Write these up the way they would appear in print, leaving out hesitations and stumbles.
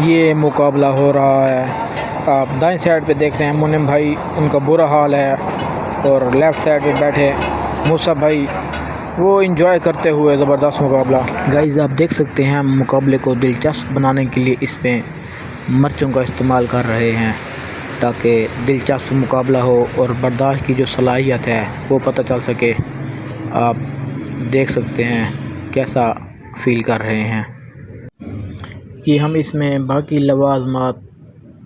ये मुकाबला हो रहा है। आप दाएं साइड पे देख रहे हैं मुनिम भाई, उनका बुरा हाल है, और लेफ़्ट साइड पे बैठे मुसब भाई, वो एंजॉय करते हुए ज़बरदस्त मुकाबला। गाइस आप देख सकते हैं मुकाबले को दिलचस्प बनाने के लिए इसमें मिर्चों का इस्तेमाल कर रहे हैं ताकि दिलचस्प मुकाबला हो और बर्दाश्त की जो सलाहियत है वो पता चल सके। आप देख सकते हैं कैसा फ़ील कर रहे हैं। ये हम इसमें बाकी लवाज़मात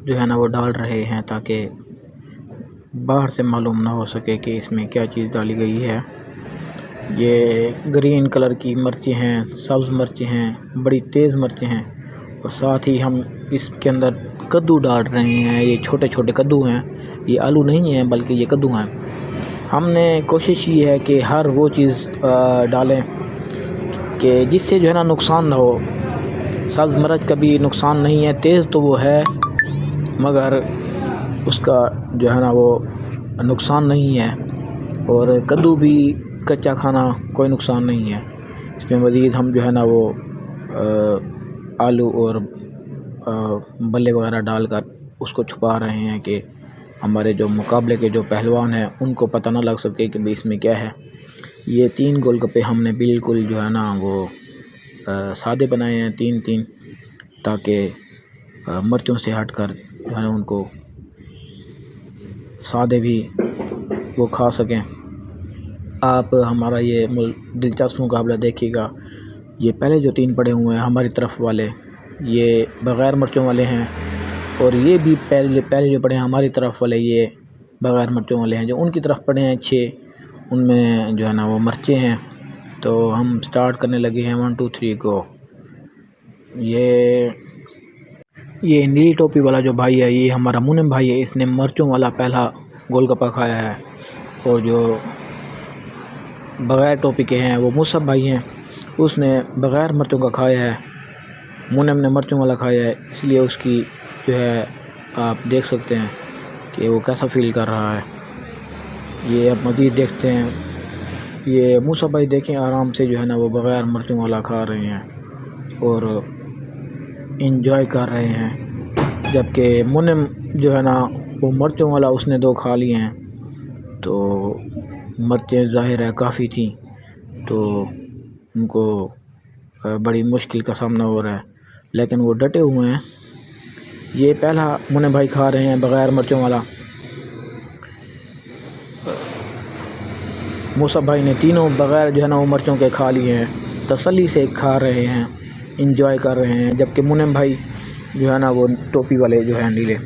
जो है ना वो डाल रहे हैं ताकि बाहर से मालूम ना हो सके कि इसमें क्या चीज़ डाली गई है। ये ग्रीन कलर की मिर्चें हैं, सब्ज़ मिर्चें हैं, बड़ी तेज़ मिर्चें हैं, और साथ ही हम इसके अंदर कद्दू डाल रहे हैं। ये छोटे छोटे कद्दू हैं, ये आलू नहीं हैं बल्कि ये कद्दू हैं। हमने कोशिश की है कि हर वो चीज़ डालें कि जिससे जो है ना नुकसान ना हो। सब्ज़ मिर्च का भी नुकसान नहीं है, तेज़ तो वो है मगर उसका जो है ना वो नुकसान नहीं है, और कद्दू भी कच्चा खाना कोई नुकसान नहीं है। इसमें मज़ीद हम जो है ना वो आलू और बल्ले वगैरह डालकर उसको छुपा रहे हैं कि हमारे जो मुकाबले के जो पहलवान हैं उनको पता ना लग सके कि भाई इसमें क्या है। ये 3 गोलगप्पे हमने बिल्कुल जो है ना वो सादे बनाए हैं, 3-3, ताकि मिर्चों से हटकर जो है ना उनको सादे भी वो खा सकें। आप हमारा ये दिलचस्प मुकाबला देखिएगा। ये पहले जो 3 पड़े हुए हैं हमारी तरफ वाले, ये बग़ैर मिर्चों वाले हैं, और ये भी पहले जो पड़े हैं हमारी तरफ वाले, ये बग़ैर मिर्चों वाले हैं। जो उनकी तरफ पड़े हैं 6, उनमें जो है ना वो मिर्चें हैं। तो हम स्टार्ट करने लगे हैं, 1 2 3 गो। ये नीली टोपी वाला जो भाई है ये हमारा मुनिम भाई है, इसने मिर्चों वाला पहला गोलगप्पा खाया है, और जो बग़ैर टोपी के हैं वो मुसब भाई हैं, उसने बग़ैर मिर्चों का खाया है। मुनिम ने मिर्चों वाला खाया है, इसलिए उसकी जो है आप देख सकते हैं कि वो कैसा फ़ील कर रहा है। ये अब मज़ीद देखते हैं। ये मुसब भाई देखें आराम से जो है ना वो बग़ैर मिर्चों वाला खा रहे हैं और एंजॉय कर रहे हैं, जबकि मुनिम जो है ना वो मिर्चों वाला उसने 2 खा लिए हैं। तो मिर्चें ज़ाहिर है काफ़ी थी, तो उनको बड़ी मुश्किल का सामना हो रहा है, लेकिन वो डटे हुए हैं। ये पहला मुनिम भाई खा रहे हैं बग़ैर मिर्चों वाला। मुसब भाई ने तीनों बग़ैर जो है ना वो मिर्चों के खा लिए हैं, तसल्ली से खा रहे हैं, इंजॉय कर रहे हैं। जबकि मुनिम भाई जो है ना वो टोपी वाले जो हैं नीले,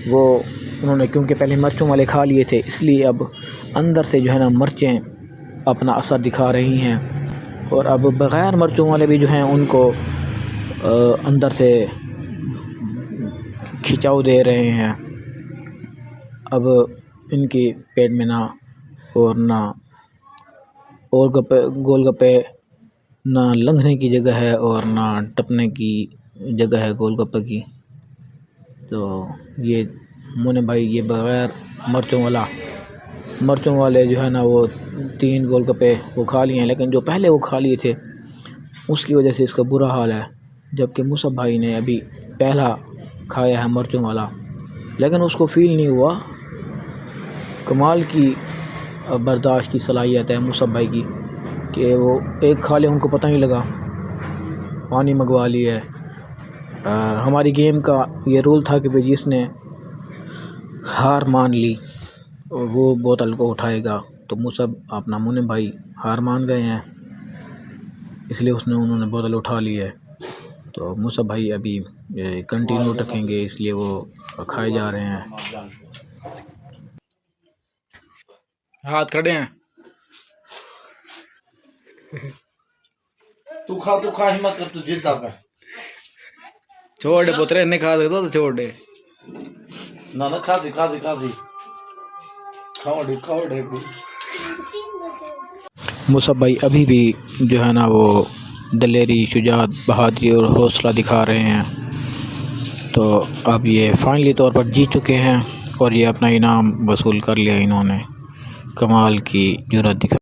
वो उन्होंने क्योंकि पहले मिर्चों वाले खा लिए थे, इसलिए अब अंदर से जो है ना मिर्चें अपना असर दिखा रही हैं, और अब बग़ैर मिर्चों वाले भी जो हैं उनको अंदर से खिंचाव दे रहे हैं। अब इनके पेट में ना और ना और गोलगप्पे ना लंघने की जगह है और ना टपने की जगह है गोलगप्पे की। तो ये मुनिम भाई ये बग़ैर मिर्चों वाले जो है ना वो 3 गोलगप्पे वो खा लिए हैं, लेकिन जो पहले वो खा लिए थे उसकी वजह से इसका बुरा हाल है। जबकि मुसब भाई ने अभी पहला खाया है मिर्चों वाला, लेकिन उसको फ़ील नहीं हुआ। कमाल की बर्दाश्त की सलाहियत है मुसब भाई की कि वो एक खा ले उनको पता नहीं लगा, पानी मंगवा लिया है। हमारी गेम का ये रूल था कि भाई जिसने हार मान ली वो बोतल को उठाएगा। तो मुसब अपना मुनिम भाई हार मान गए हैं, इसलिए उन्होंने बोतल उठा ली है। तो मुसब भाई अभी कंटिन्यू रखेंगे, इसलिए वो खाए जा रहे हैं। हाथ खड़े हैं। तू खा हिम्मत कर, तू जीता पे छोड़ दे पुत्रे, नहीं खा सकता तो छोड़ दे ना खाती खाओ दे। मुसब भाई अभी भी जो है ना वो दलेरी, शुजात, बहादुरी और हौसला दिखा रहे हैं। तो अब ये फाइनली तौर पर जीत चुके हैं और ये अपना इनाम वसूल कर लिया इन्होंने। कमाल की जुर्रत दिखा।